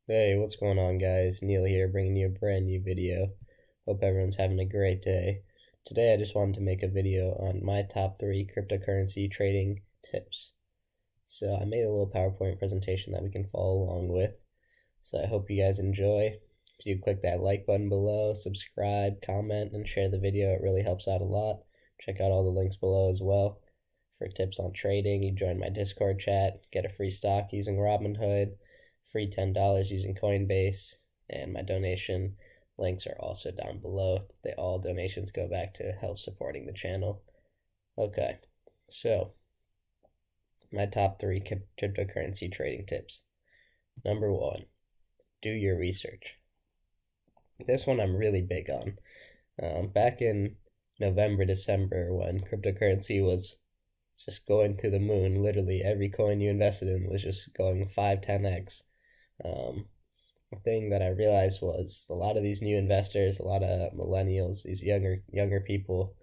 Hey, what's going on, guys? Neil here, bringing you a brand new video. Hope everyone's having a great day. Today, I just wanted to make a video on my top 3 cryptocurrency trading tips. So, I made a little PowerPoint presentation that we can follow along with. So, I hope you guys enjoy. If you click that like button below, subscribe, comment, and share the video, it really helps out a lot. Check out all the links below as well. For tips on trading, you join my Discord chat, get a free stock using Robinhood, free $10 using Coinbase, and my donation links are also down below. All donations go back to help supporting the channel. Okay, so my top 3 cryptocurrency trading tips. Number 1, do your research. This one I'm really big on. Back in November, December, when cryptocurrency was just going to the moon, literally every coin you invested in was just going 5-10x. The thing that I realized was a lot of these new investors, a lot of millennials, these younger people.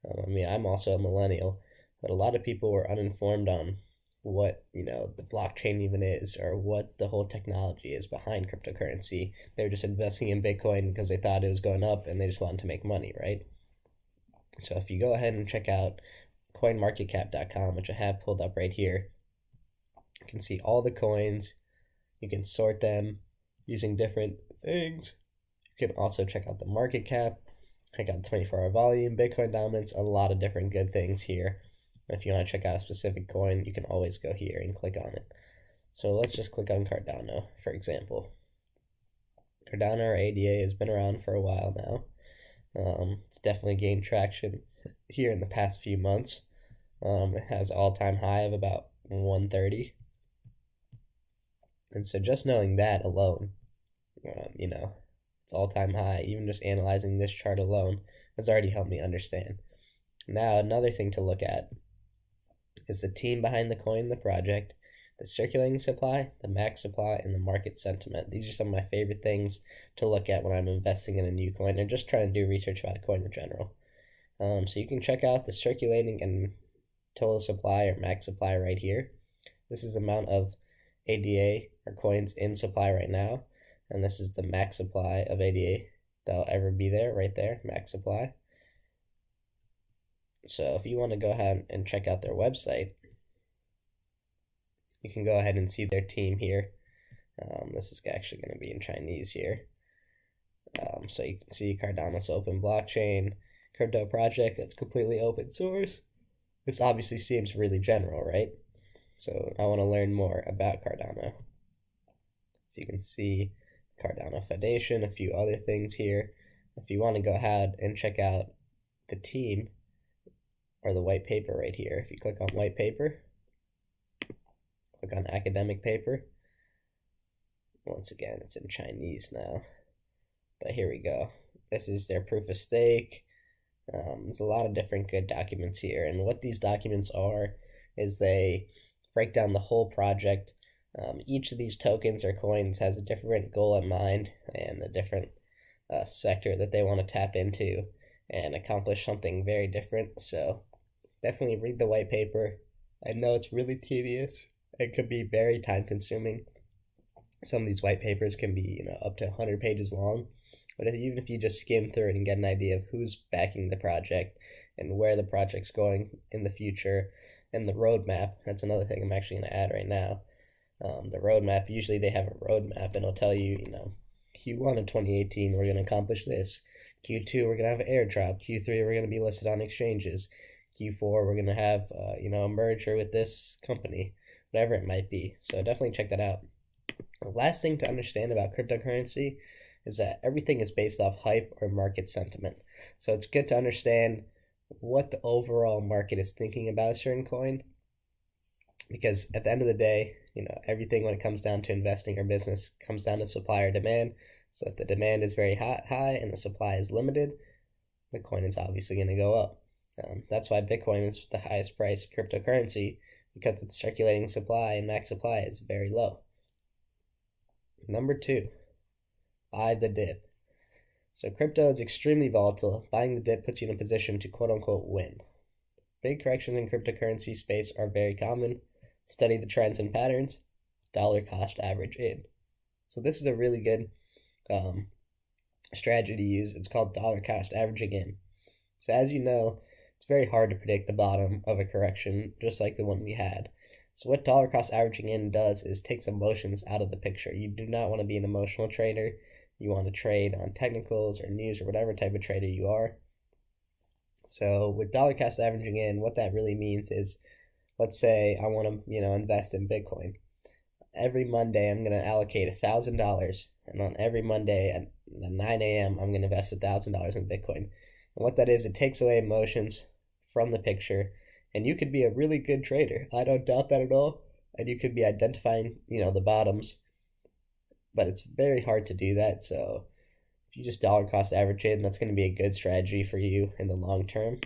I'm also a millennial, but a lot of people were uninformed on what the blockchain even is, or what the whole technology is behind cryptocurrency. They were just investing in Bitcoin because they thought it was going up and they just wanted to make money, right? So if you go ahead and check out coinmarketcap.com, which I have pulled up right here, you can see all the coins. You can sort them using different things. You can also check out the market cap, check out 24-hour volume, Bitcoin dominance, a lot of different good things here. If you want to check out a specific coin, you can always go here and click on it. So let's just click on Cardano, for example. Cardano, or ADA, has been around for a while now. It's definitely gained traction here in the past few months. It has all-time high of about 130. And so just knowing that alone, it's all-time high. Even just analyzing this chart alone has already helped me understand. Now, another thing to look at is the team behind the coin, the project, the circulating supply, the max supply, and the market sentiment. These are some of my favorite things to look at when I'm investing in a new coin or just trying to do research about a coin in general. So you can check out the circulating and total supply, or max supply, right here. This is the amount of ADA or coins in supply right now, and this is the max supply of ADA that'll ever be there, right there, max supply. So if you want to go ahead and check out their website, you can go ahead and see their team here. This is actually going to be in Chinese here. So you can see Cardano's open blockchain crypto project that's completely open source. This obviously seems really general, right? So I want to learn more about Cardano. So you can see Cardano Foundation, a few other things here. If you want to go ahead and check out the team, or the white paper right here, if you click on white paper, click on academic paper. Once again, it's in Chinese now, but here we go. This is their proof of stake. There's a lot of different good documents here, and what these documents are is they break down the whole project. Each of these tokens or coins has a different goal in mind and a different sector that they want to tap into and accomplish something very different. So definitely read the white paper. I know it's really tedious. It could be very time consuming. Some of these white papers can be up to 100 pages long. But even if you just skim through it and get an idea of who's backing the project and where the project's going in the future, and the roadmap, that's another thing I'm actually going to add right now. The roadmap, usually they have a roadmap and it'll tell you, Q1 of 2018, we're going to accomplish this. Q2, we're going to have an airdrop. Q3, we're going to be listed on exchanges. Q4, we're going to have, a merger with this company, whatever it might be. So definitely check that out. The last thing to understand about cryptocurrency is that everything is based off hype or market sentiment. So it's good to understand what the overall market is thinking about a certain coin, because at the end of the day, everything when it comes down to investing or business comes down to supply or demand. So if the demand is very high and the supply is limited, the coin is obviously going to go up. That's why Bitcoin is the highest priced cryptocurrency, because its circulating supply and max supply is very low. Number 2, buy the dip. So crypto is extremely volatile. Buying the dip puts you in a position to quote-unquote win. Big corrections in cryptocurrency space are very common. Study the trends and patterns. Dollar cost average in. So this is a really good strategy to use. It's called dollar cost averaging in. So as you know, it's very hard to predict the bottom of a correction, just like the one we had. So what dollar cost averaging in does is takes emotions out of the picture. You do not want to be an emotional trader. You want to trade on technicals or news or whatever type of trader you are. So with dollar cost averaging in, what that really means is, let's say I want to, invest in Bitcoin. Every Monday I'm going to allocate $1,000, and on every Monday at 9 a.m. I'm going to invest $1,000 in Bitcoin. And what that is, it takes away emotions from the picture, and you could be a really good trader. I don't doubt that at all. And you could be identifying, the bottoms, but it's very hard to do that. So if you just dollar cost average in, that's going to be a good strategy for you in the long term.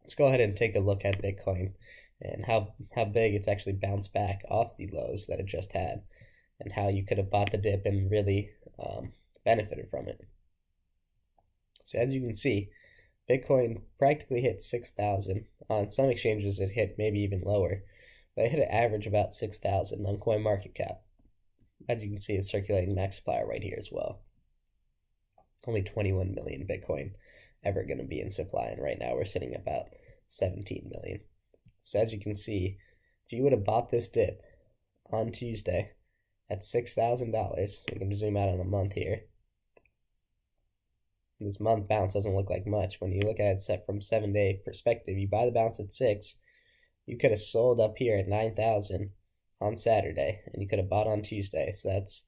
Let's go ahead and take a look at Bitcoin and how big it's actually bounced back off the lows that it just had, and how you could have bought the dip and really benefited from it. So as you can see, Bitcoin practically hit 6,000. On some exchanges it hit maybe even lower, but it hit an average about 6,000 on CoinMarketCap. As you can see, it's circulating max supply right here as well. Only 21 million Bitcoin ever going to be in supply, and right now we're sitting about 17 million. So as you can see, if you would have bought this dip on Tuesday at $6,000, we can zoom out on a month here. This month bounce doesn't look like much. When you look at it set from 7-day perspective, you buy the bounce at 6, you could have sold up here at 9,000 on Saturday, and you could have bought on Tuesday. So that's,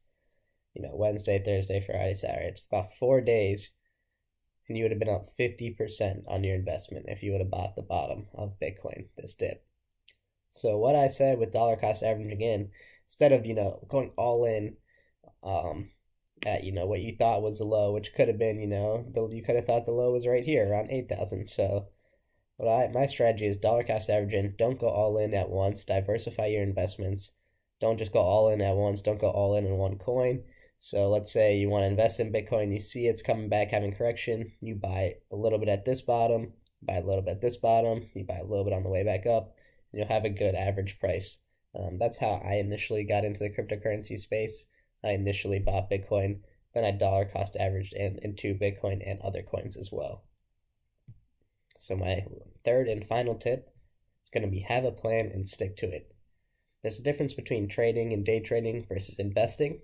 Wednesday, Thursday, Friday, Saturday. It's about 4 days, and you would have been up 50% on your investment if you would have bought the bottom of Bitcoin, this dip. So what I said with dollar cost averaging in, instead of, going all in at, what you thought was the low, which could have been, you could have thought the low was right here around 8,000. So my strategy is dollar cost averaging. Don't go all in at once. Diversify your investments. Don't just go all in at once. Don't go all in one coin. So let's say you want to invest in Bitcoin, you see it's coming back, having correction, you buy a little bit at this bottom, buy a little bit at this bottom, you buy a little bit on the way back up, and you'll have a good average price. That's how I initially got into the cryptocurrency space. I initially bought Bitcoin, then I dollar cost averaged into Bitcoin and other coins as well. So my third and final tip is going to be have a plan and stick to it. There's a difference between trading and day trading versus investing.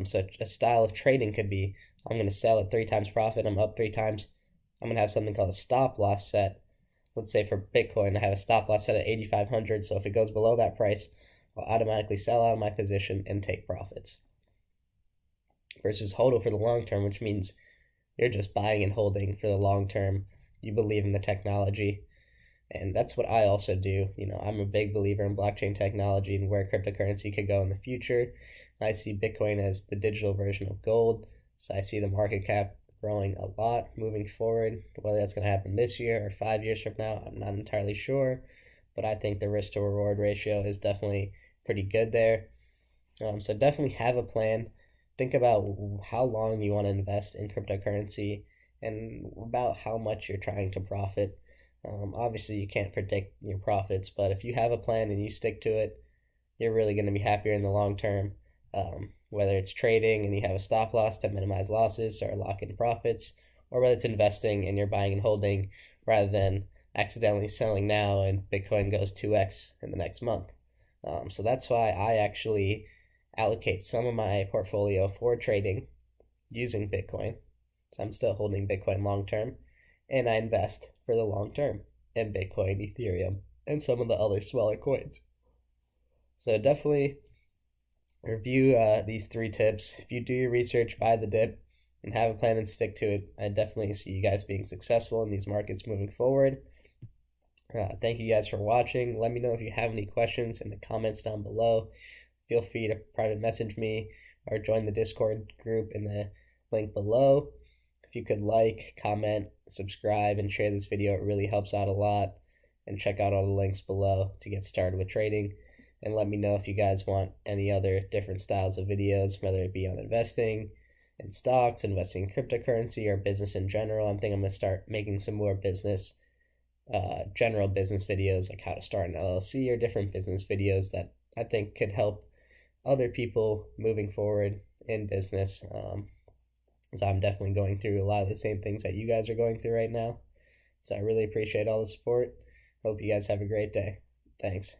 So a style of trading could be, I'm going to sell at 3 times profit, I'm up 3 times. I'm going to have something called a stop loss set. Let's say for Bitcoin, I have a stop loss set at 8,500. So if it goes below that price, I'll automatically sell out of my position and take profits. Versus HODL for the long term, which means you're just buying and holding for the long term. You believe in the technology. And that's what I also do. I'm a big believer in blockchain technology and where cryptocurrency could go in the future. I see Bitcoin as the digital version of gold. So I see the market cap growing a lot moving forward. Whether that's going to happen this year or 5 years from now, I'm not entirely sure. But I think the risk to reward ratio is definitely pretty good there. So definitely have a plan. Think about how long you want to invest in cryptocurrency and about how much you're trying to profit. Obviously, you can't predict your profits, but if you have a plan and you stick to it, you're really going to be happier in the long term. Whether it's trading and you have a stop loss to minimize losses or lock in profits, or whether it's investing and you're buying and holding rather than accidentally selling now and Bitcoin goes 2x in the next month. So that's why I actually allocate some of my portfolio for trading using Bitcoin. So I'm still holding Bitcoin long term, and I invest for the long term in Bitcoin, Ethereum, and some of the other smaller coins. So definitely review these 3 tips. If you do your research, buy the dip, and have a plan and stick to it, I definitely see you guys being successful in these markets moving forward. Thank you guys for watching. Let me know if you have any questions in the comments down below. Feel free to private message me or join the Discord group in the link below. If you could like, comment, subscribe, and share this video, it really helps out a lot. And check out all the links below to get started with trading. And let me know if you guys want any other different styles of videos, whether it be on investing in stocks, investing in cryptocurrency, or business in general. I'm thinking I'm going to start making some more general business videos, like how to start an LLC or different business videos that I think could help other people moving forward in business. As I'm definitely going through a lot of the same things that you guys are going through right now. So I really appreciate all the support. Hope you guys have a great day. Thanks.